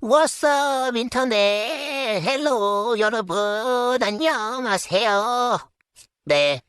What's up, 인터넷? 헬로, 여러분, 안녕하세요. 네,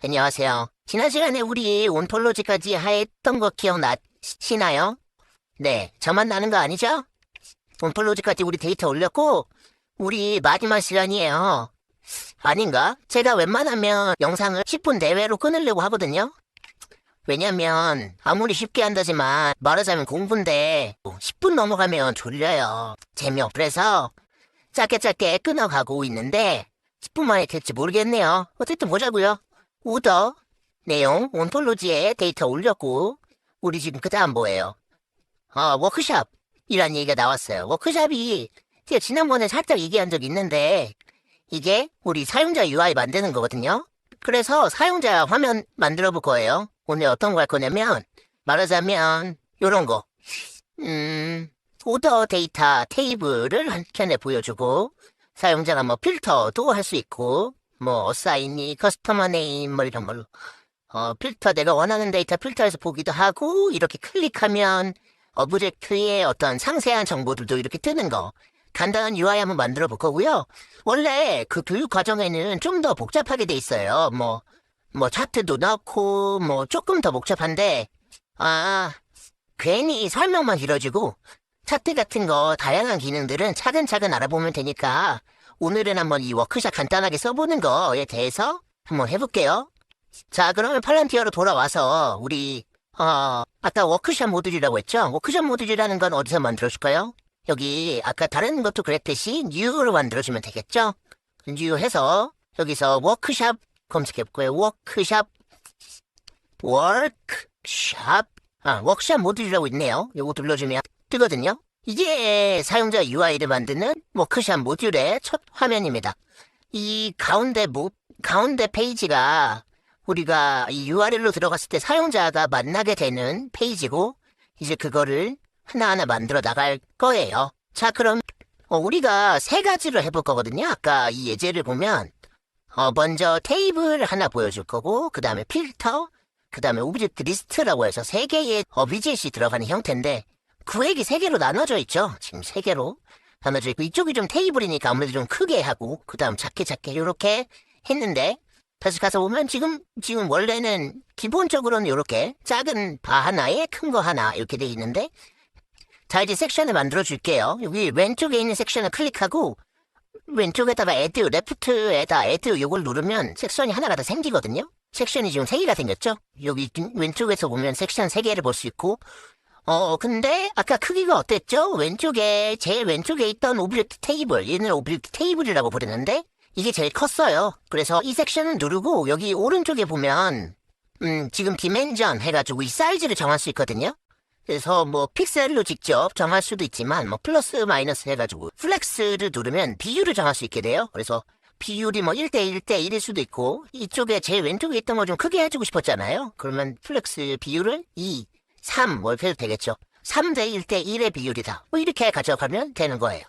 안녕하세요. 지난 시간에 우리 온톨로지까지 했던 거 기억나시나요? 네, 저만 나는 거 아니죠? 온톨로지까지 우리 데이터 올렸고, 우리 마지막 시간이에요. 아닌가? 제가 웬만하면 영상을 10분 내외로 끊으려고 하거든요. 왜냐면 아무리 쉽게 한다지만 말하자면 공부인데 10분 넘어가면 졸려요. 재미없. 그래서 짧게 끊어가고 있는데 10분 만에 될지 모르겠네요. 어쨌든 보자고요. 오더 내용 온톨로지에 데이터 올렸고 우리 지금 그 다음 뭐예요? 워크샵이란 얘기가 나왔어요. 워크샵이 제가 지난번에 살짝 얘기한 적이 있는데 이게 우리 사용자 UI 만드는 거거든요. 그래서 사용자 화면 만들어 볼 거예요. 오늘 어떤 거 할 거냐면 말하자면 요런 거 오더 데이터 테이블을 한켠에 보여주고 사용자가 뭐 필터도 할 수 있고 뭐 어사인이 커스터머 네임 뭐 이런 걸로 필터 내가 원하는 데이터 필터에서 보기도 하고 이렇게 클릭하면 오브젝트의 어떤 상세한 정보들도 이렇게 뜨는 거 간단한 UI 한번 만들어 볼 거고요. 원래 그 교육 과정에는 좀 더 복잡하게 돼 있어요. 뭐 차트도 넣고 뭐 조금 더 복잡한데 괜히 설명만 길어지고 차트 같은 거 다양한 기능들은 차근차근 알아보면 되니까 오늘은 한번 이 워크샵 간단하게 써보는 거에 대해서 한번 해볼게요. 자, 그러면 팔란티어로 돌아와서 우리 아까 워크샵 모듈이라고 했죠? 워크샵 모듈이라는 건 어디서 만들어줄까요? 여기 아까 다른 것도 그랬듯이 뉴로 만들어주면 되겠죠? 뉴 해서 여기서 워크샵 검색해볼까요? 워크샵 워크샵 모듈이라고 있네요. 요거 눌러주면 뜨거든요. 이게 사용자 UI를 만드는 워크샵 모듈의 첫 화면입니다. 이 가운데 페이지가 우리가 이 URL로 들어갔을 때 사용자가 만나게 되는 페이지고 이제 그거를 하나하나 만들어 나갈 거예요. 자, 그럼 우리가 세 가지를 해볼 거거든요. 아까 이 예제를 보면 먼저 테이블 하나 보여줄 거고 그 다음에 필터, 그 다음에 오브젝트 리스트라고 해서 세 개의 위젯이 들어가는 형태인데 구획이 세 개로 나눠져 있죠. 지금 세 개로 나눠져 있고 이쪽이 좀 테이블이니까 아무래도 좀 크게 하고 그 다음 작게 이렇게 했는데 다시 가서 보면 지금 원래는 기본적으로는 이렇게 작은 바 하나에 큰 거 하나 이렇게 돼 있는데 자, 이제 섹션을 만들어 줄게요. 여기 왼쪽에 있는 섹션을 클릭하고 왼쪽에다가 레프트에다 요걸 누르면 섹션이 하나가 더 생기거든요. 섹션이 지금 세 개가 생겼죠. 여기 왼쪽에서 보면 섹션 세 개를 볼 수 있고 근데 아까 크기가 어땠죠? 제일 왼쪽에 있던 오브젝트 테이블, 얘는 오브젝트 테이블이라고 부르는데 이게 제일 컸어요. 그래서 이 섹션을 누르고 여기 오른쪽에 보면 지금 디멘전 해가지고 이 사이즈를 정할 수 있거든요. 그래서 뭐 픽셀로 직접 정할 수도 있지만 뭐 플러스 마이너스 해가지고 플렉스를 누르면 비율을 정할 수 있게 돼요. 그래서 비율이 뭐 1대1일 수도 있고 이쪽에 제일 왼쪽에 있던 거 좀 크게 해주고 싶었잖아요. 그러면 플렉스 비율을 2, 3 뭐 이렇게 해도 되겠죠. 3대 1대1의 비율이다. 뭐 이렇게 가져가면 되는 거예요.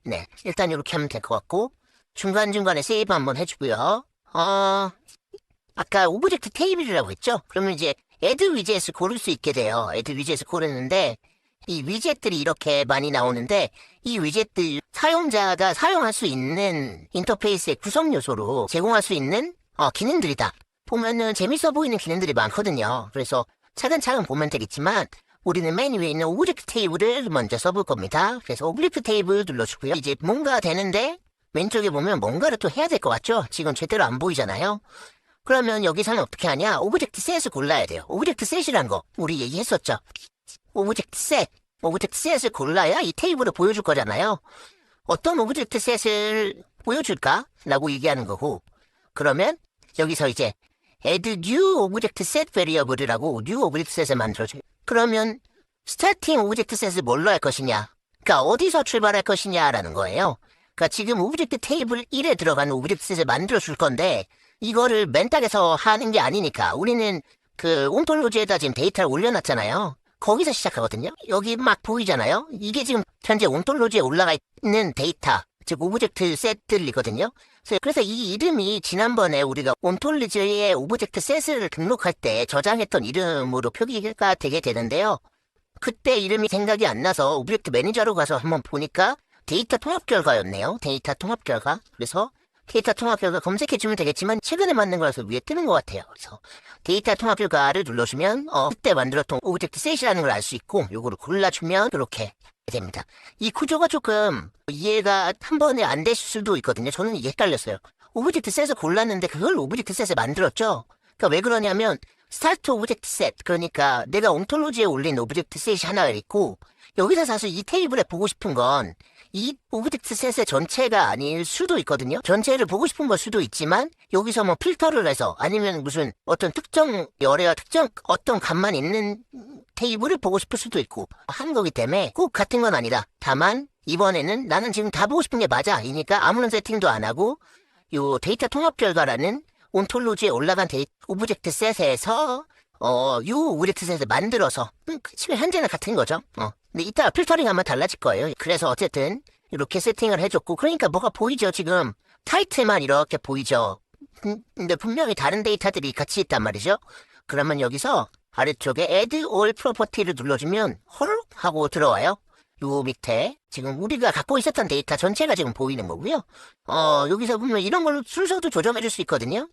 네, 일단 이렇게 하면 될 것 같고 중간중간에 세이브 한번 해주고요. 아까 오브젝트 테이블이라고 했죠? 그러면 이제 애드 위젯을 고를 수 있게 돼요. 애드 위젯을 고르는데 이 위젯들이 이렇게 많이 나오는데 이 위젯들 사용자가 사용할 수 있는 인터페이스의 구성 요소로 제공할 수 있는 기능들이다. 보면은 재밌어 보이는 기능들이 많거든요. 그래서 차근차근 보면 되겠지만 우리는 맨 위에 있는 오브젝트 테이블을 먼저 써볼 겁니다. 그래서 오브젝트 테이블 눌러주고요. 이제 뭔가 되는데 왼쪽에 보면 뭔가를 또 해야 될 것 같죠? 지금 제대로 안 보이잖아요. 그러면 여기서는 어떻게 하냐? 오브젝트 셋을 골라야 돼요. 오브젝트 셋이란 거 우리 얘기했었죠. 오브젝트 셋을 골라야 이 테이블을 보여줄 거잖아요. 어떤 오브젝트 셋을 보여줄까? 라고 얘기하는 거고 그러면 여기서 이제 add new 오브젝트 셋 variable이라고 new 오브젝트 셋을 만들어줘요. 그러면 스타팅 오브젝트 셋을 뭘로 할 것이냐? 그러니까 어디서 출발할 것이냐라는 거예요. 그러니까 지금 오브젝트 테이블 1에 들어가는 오브젝트 셋을 만들어줄 건데 이거를 맨땅에서 하는 게 아니니까 우리는 그 온톨로지에다 지금 데이터를 올려놨잖아요. 거기서 시작하거든요. 여기 막 보이잖아요. 이게 지금 현재 온톨로지에 올라가 있는 데이터, 즉 오브젝트 셋들이거든요. 그래서 이 이름이 지난번에 우리가 온톨로지에 오브젝트 셋을 등록할 때 저장했던 이름으로 표기가 되게 되는데요. 그때 이름이 생각이 안 나서 오브젝트 매니저로 가서 한번 보니까 데이터 통합 결과였네요. 데이터 통합 결과. 그래서 데이터 통합 결과 검색해주면 되겠지만 최근에 만든 거라서 위에 뜨는 것 같아요. 그래서 데이터 통합 결과를 눌러주면 그때 만들었던 오브젝트 셋이라는 걸 알 수 있고 요거를 골라주면 이렇게 됩니다. 이 구조가 조금 이해가 한 번에 안 되실 수도 있거든요. 저는 이게 헷갈렸어요. 오브젝트 셋을 골랐는데 그걸 오브젝트 셋에 만들었죠. 그러니까 왜 그러냐면 스타트 오브젝트 셋, 그러니까 내가 온톨로지에 올린 오브젝트 셋이 하나 있고 여기서 사실 이 테이블에 보고 싶은 건 이 오브젝트 셋의 전체가 아닐 수도 있거든요. 전체를 보고 싶은 걸 수도 있지만 여기서 뭐 필터를 해서 아니면 무슨 어떤 특정 열애와 특정 어떤 값만 있는 테이블을 보고 싶을 수도 있고 하는 거기 때문에 꼭 같은 건 아니다. 다만 이번에는 나는 지금 다 보고 싶은 게 맞아. 이니까 아무런 세팅도 안 하고 요 데이터 통합 결과라는 온톨로지에 올라간 오브젝트 셋에서 요 오브젝트 셋을 만들어서 지금 현재는 같은 거죠. 근데 이따 필터링하면 달라질 거예요. 그래서 어쨌든 이렇게 세팅을 해줬고 그러니까 뭐가 보이죠 지금 타이틀만 이렇게 보이죠. 근데 분명히 다른 데이터들이 같이 있단 말이죠. 그러면 여기서 아래쪽에 Add All Property를 눌러주면 헐 하고 들어와요. 요 밑에 지금 우리가 갖고 있었던 데이터 전체가 지금 보이는 거고요. 여기서 보면 이런 걸로 순서도 조정해줄 수 있거든요.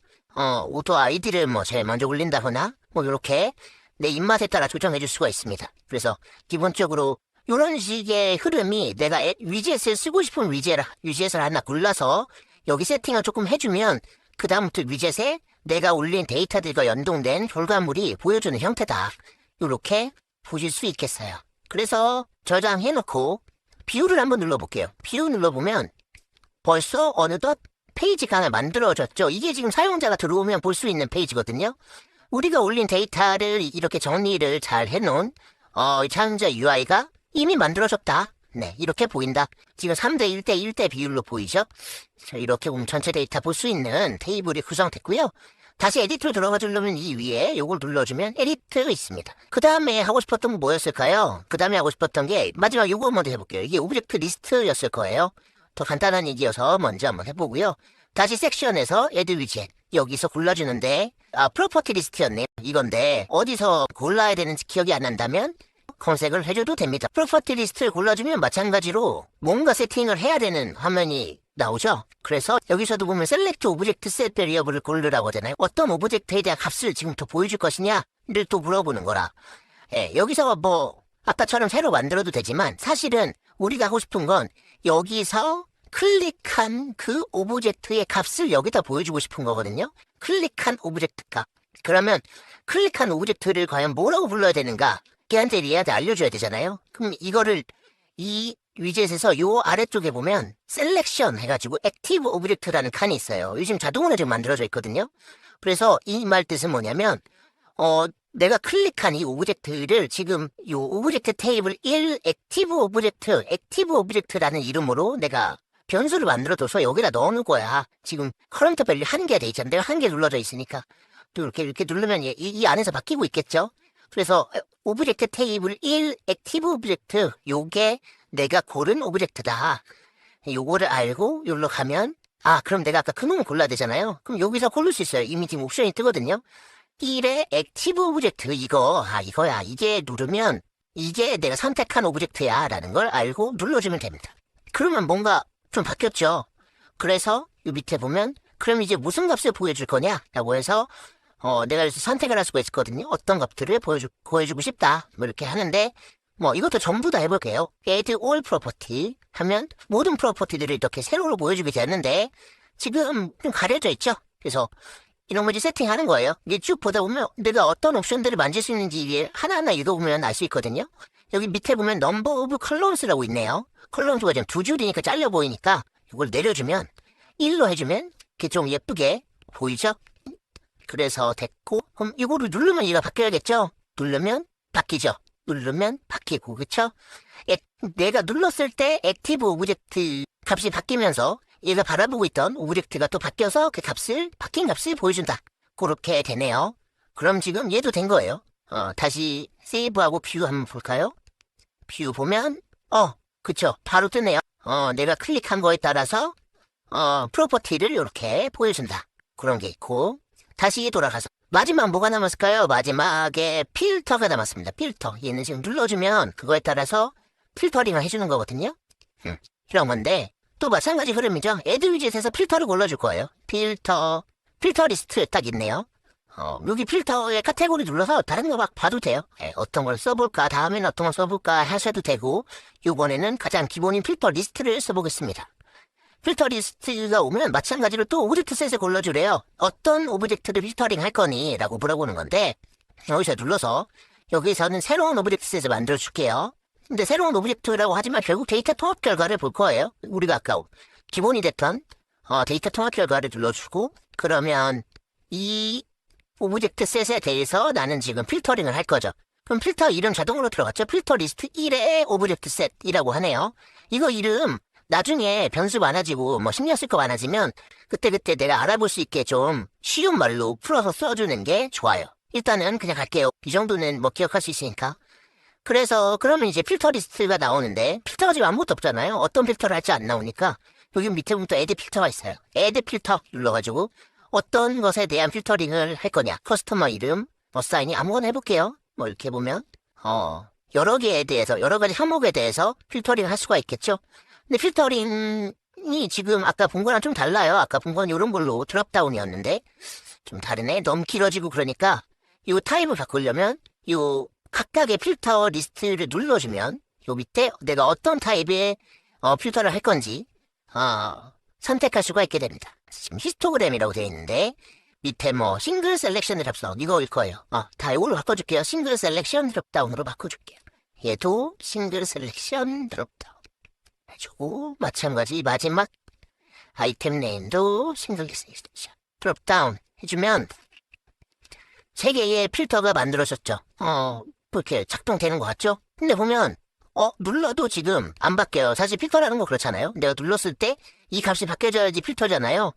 오토 아이디를 뭐 제일 먼저 올린다거나 뭐 이렇게 내 입맛에 따라 조정해줄 수가 있습니다. 그래서 기본적으로 이런 식의 흐름이 내가 위젯을 쓰고 싶은 위젯을 하나 골라서 여기 세팅을 조금 해주면 그 다음부터 위젯에 내가 올린 데이터들과 연동된 결과물이 보여주는 형태다. 이렇게 보실 수 있겠어요. 그래서 저장해놓고 뷰를 한번 눌러볼게요. 뷰 눌러보면 벌써 어느덧 페이지가 하나 만들어졌죠. 이게 지금 사용자가 들어오면 볼 수 있는 페이지거든요. 우리가 올린 데이터를 이렇게 정리를 잘 해놓은 사용자 UI가 이미 만들어졌다. 네, 이렇게 보인다. 지금 3대 1대 1대 비율로 보이죠? 자, 이렇게 보면 전체 데이터 볼 수 있는 테이블이 구성됐고요. 다시 에디트로 들어가 주려면 이 위에 요걸 눌러주면 에디트 있습니다. 그 다음에 하고 싶었던 건 뭐였을까요? 그 다음에 하고 싶었던 게 마지막 요거 먼저 해볼게요. 이게 오브젝트 리스트였을 거예요. 더 간단한 얘기여서 먼저 한번 해보고요. 다시 섹션에서 Add Widget 여기서 골라주는데 프로퍼티 리스트였네요. 이건데 어디서 골라야 되는지 기억이 안 난다면 검색을 해줘도 됩니다. 프로퍼티 리스트를 골라주면 마찬가지로 뭔가 세팅을 해야 되는 화면이 나오죠. 그래서 여기서도 보면 Select Object Set Variable을 고르라고 하잖아요. 어떤 오브젝트에 대한 값을 지금부터 보여줄 것이냐를 또 물어보는 거라. 여기서 뭐 아까처럼 새로 만들어도 되지만 사실은 우리가 하고 싶은 건 여기서 클릭한 그 오브젝트의 값을 여기다 보여주고 싶은 거거든요. 클릭한 오브젝트 값. 그러면 클릭한 오브젝트를 과연 뭐라고 불러야 되는가? 걔한테 얘한테 알려줘야 되잖아요. 그럼 이거를 이 위젯에서 요 아래쪽에 보면 셀렉션 해가지고 액티브 오브젝트라는 칸이 있어요. 요즘 자동으로 지금 만들어져 있거든요. 그래서 이 말 뜻은 뭐냐면 내가 클릭한 이 오브젝트를 지금 이 오브젝트 테이블 1 액티브 오브젝트라는 이름으로 내가 변수를 만들어둬서 여기다 넣어놓은 거야. 지금 커런트 밸류 1개 돼 있잖아. 내가 1개 눌러져 있으니까 또 이렇게 누르면 이 안에서 바뀌고 있겠죠. 그래서 오브젝트 테이블 1 액티브 오브젝트 요게 내가 고른 오브젝트다. 요거를 알고 여기로 가면 그럼 내가 아까 그 놈을 골라야 되잖아요. 그럼 여기서 고를 수 있어요. 이미 지금 옵션이 뜨거든요. 1의 액티브 오브젝트 이거야. 이게 누르면 이게 내가 선택한 오브젝트야 라는 걸 알고 눌러주면 됩니다. 그러면 뭔가 좀 바뀌었죠. 그래서 이 밑에 보면 그럼 이제 무슨 값을 보여줄 거냐 라고 해서 내가 여기서 선택을 할 수가 있거든요. 어떤 값들을 보여주고 싶다. 뭐 이렇게 하는데 뭐 이것도 전부 다 해볼게요. Add All Property 하면 모든 프로퍼티들을 이렇게 세로로 보여주게 되는데 지금 좀 가려져 있죠. 그래서 이런 거 이제 세팅하는 거예요. 이게 쭉 보다 보면 내가 어떤 옵션들을 만질 수 있는지 하나하나 읽어보면 알 수 있거든요. 여기 밑에 보면 Number of Columns라고 있네요. 컬럼수가 지금 두 줄이니까 잘려 보이니까 이걸 내려주면 1로 해주면 이렇게 좀 예쁘게 보이죠? 그래서 됐고 그럼 이거를 누르면 얘가 바뀌어야겠죠? 누르면 바뀌죠? 누르면 바뀌고 그쵸? 내가 눌렀을 때 액티브 오브젝트 값이 바뀌면서 얘가 바라보고 있던 오브젝트가 또 바뀌어서 그 바뀐 값을 보여준다. 그렇게 되네요. 그럼 지금 얘도 된 거예요. 다시 세이브하고 뷰 한번 볼까요? 뷰 보면 그쵸. 바로 뜨네요. 내가 클릭한 거에 따라서 프로퍼티를 이렇게 보여준다. 그런 게 있고 다시 돌아가서 마지막 뭐가 남았을까요? 마지막에 필터가 남았습니다. 필터. 얘는 지금 눌러주면 그거에 따라서 필터링을 해주는 거거든요. 이런 건데 또 마찬가지 흐름이죠. 애드 위젯에서 필터를 골라줄 거예요. 필터 리스트 딱 있네요. 여기 필터의 카테고리 눌러서 다른 거 막 봐도 돼요. 어떤 걸 써볼까, 다음에는 어떤 걸 써볼까 하셔도 되고, 이번에는 가장 기본인 필터 리스트를 써보겠습니다. 필터 리스트가 오면 마찬가지로 또 오브젝트 셋에 골라주래요. 어떤 오브젝트를 필터링 할 거니? 라고 물어보는 건데, 여기서 눌러서, 여기서는 새로운 오브젝트 셋을 만들어줄게요. 근데 새로운 오브젝트라고 하지만 결국 데이터 통합 결과를 볼 거예요. 우리가 아까 기본이 됐던, 데이터 통합 결과를 눌러주고, 그러면 이 오브젝트 셋에 대해서 나는 지금 필터링을 할 거죠. 그럼 필터 이름 자동으로 들어갔죠? 필터 리스트 1의 오브젝트 셋이라고 하네요. 이거 이름 나중에 변수 많아지고 뭐 신경 쓸 거 많아지면 그때그때 내가 알아볼 수 있게 좀 쉬운 말로 풀어서 써주는 게 좋아요. 일단은 그냥 갈게요. 이 정도는 뭐 기억할 수 있으니까. 그래서 그러면 이제 필터 리스트가 나오는데 필터가 지금 아무것도 없잖아요. 어떤 필터를 할지 안 나오니까 여기 밑에 보면 또 애드 필터가 있어요. 애드 필터 눌러가지고 어떤 것에 대한 필터링을 할 거냐. 커스터머 이름, 어사인이 아무거나 해볼게요. 뭐 이렇게 보면 여러 개에 대해서 여러 가지 항목에 대해서 필터링을 할 수가 있겠죠. 근데 필터링이 지금 아까 본 거랑 좀 달라요. 아까 본 건 이런 걸로 드롭다운이었는데 좀 다르네. 너무 길어지고 그러니까 이 타입을 바꾸려면 이 각각의 필터 리스트를 눌러주면 요 밑에 내가 어떤 타입의 필터를 할 건지 선택할 수가 있게 됩니다. 지금 히스토그램이라고 되어 있는데 밑에 뭐 싱글 셀렉션 드롭다운 이거일 거예요. 다 이걸로 바꿔줄게요. 싱글 셀렉션 드롭다운으로 바꿔줄게요. 얘도 싱글 셀렉션 드롭다운 해주고 마찬가지 마지막 아이템 네임도 싱글 셀렉션 드롭다운 해주면 세 개의 필터가 만들어졌죠. 그렇게 작동되는 것 같죠? 근데 보면 눌러도 지금 안 바뀌어요. 사실 필터라는 거 그렇잖아요. 내가 눌렀을 때 이 값이 바뀌어져야지 필터잖아요.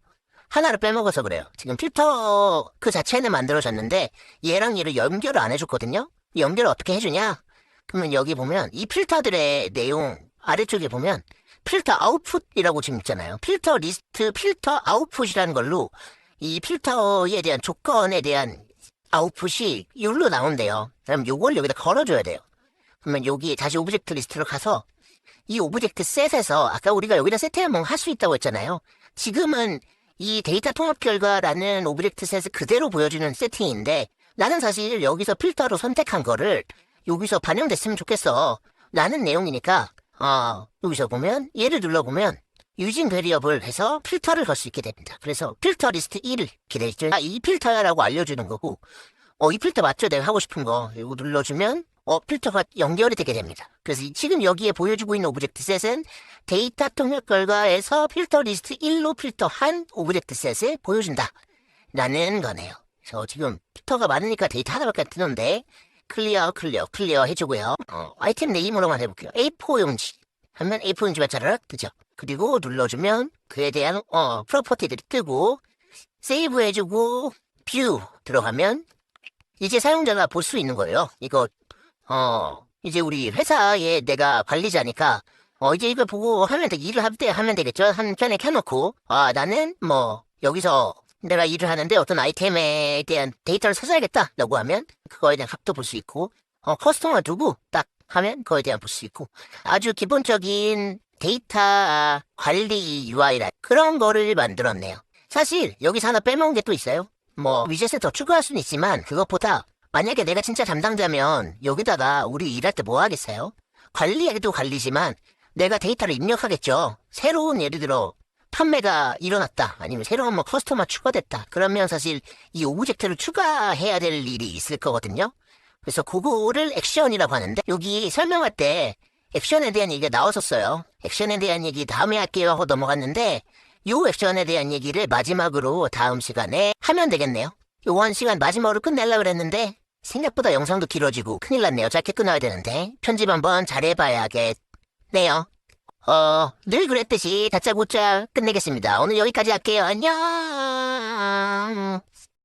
하나를 빼먹어서 그래요. 지금 필터 그 자체는 만들어졌는데 얘랑 얘를 연결을 안 해줬거든요. 이 연결을 어떻게 해주냐? 그러면 여기 보면 이 필터들의 내용 아래쪽에 보면 필터 아웃풋이라고 지금 있잖아요. 필터 리스트, 필터 아웃풋이라는 걸로 이 필터에 대한 조건에 대한 아웃풋이 이걸로 나온대요. 그럼 요걸 여기다 걸어줘야 돼요. 그러면 여기 다시 오브젝트 리스트로 가서 이 오브젝트 셋에서 아까 우리가 여기다 세트하면 할 수 있다고 했잖아요. 지금은 이 데이터 통합 결과라는 오브젝트 셋을 그대로 보여주는 세팅인데 나는 사실 여기서 필터로 선택한 거를 여기서 반영됐으면 좋겠어. 라는 내용이니까 여기서 보면 얘를 눌러보면 유진 베리어블 해서 필터를 걸 수 있게 됩니다. 그래서 필터 리스트 1을 기대있죠. 이 필터야라고 알려주는 거고 이 필터 맞죠? 내가 하고 싶은 거 이거 눌러주면 필터가 연결이 되게 됩니다. 그래서 지금 여기에 보여주고 있는 오브젝트 셋은 데이터 통합 결과에서 필터 리스트 1로 필터한 오브젝트 셋을 보여준다. 라는 거네요. 그래서 지금 필터가 많으니까 데이터 하나밖에 안 뜨는데 클리어 해주고요. 아이템 네임으로만 해볼게요. A4 용지 하면 A4 용지가 짜라락 뜨죠. 그리고 눌러주면 그에 대한 프로퍼티들이 뜨고 세이브 해주고 뷰 들어가면 이제 사용자가 볼 수 있는 거예요. 이거 이제 우리 회사에 내가 관리자니까 이제 이걸 보고 일을 할 때 하면 되겠죠. 한 편에 켜놓고 나는 뭐 여기서 내가 일을 하는데 어떤 아이템에 대한 데이터를 찾아야겠다 라고 하면 그거에 대한 값도 볼 수 있고 커스터머 두고 딱 하면 그거에 대한 볼 수 있고 아주 기본적인 데이터 관리 UI라 그런 거를 만들었네요. 사실 여기서 하나 빼먹은 게 또 있어요. 뭐 위젯을 더 추가할 수는 있지만 그것보다 만약에 내가 진짜 담당자면 여기다가 우리 일할 때 뭐 하겠어요? 관리해도 관리지만 내가 데이터를 입력하겠죠. 새로운 예를 들어 판매가 일어났다. 아니면 새로운 뭐 커스터머 추가됐다. 그러면 사실 이 오브젝트를 추가해야 될 일이 있을 거거든요. 그래서 그거를 액션이라고 하는데 여기 설명할 때 액션에 대한 얘기가 나왔었어요. 액션에 대한 얘기 다음에 할게요 하고 넘어갔는데 요 액션에 대한 얘기를 마지막으로 다음 시간에 하면 되겠네요. 요한 시간 마지막으로 끝내려고 그랬는데 생각보다 영상도 길어지고 큰일 났네요. 짧게 끊어야 되는데 편집 한번 잘해봐야겠네요. 늘 그랬듯이 다짜고짜 끝내겠습니다. 오늘 여기까지 할게요. 안녕.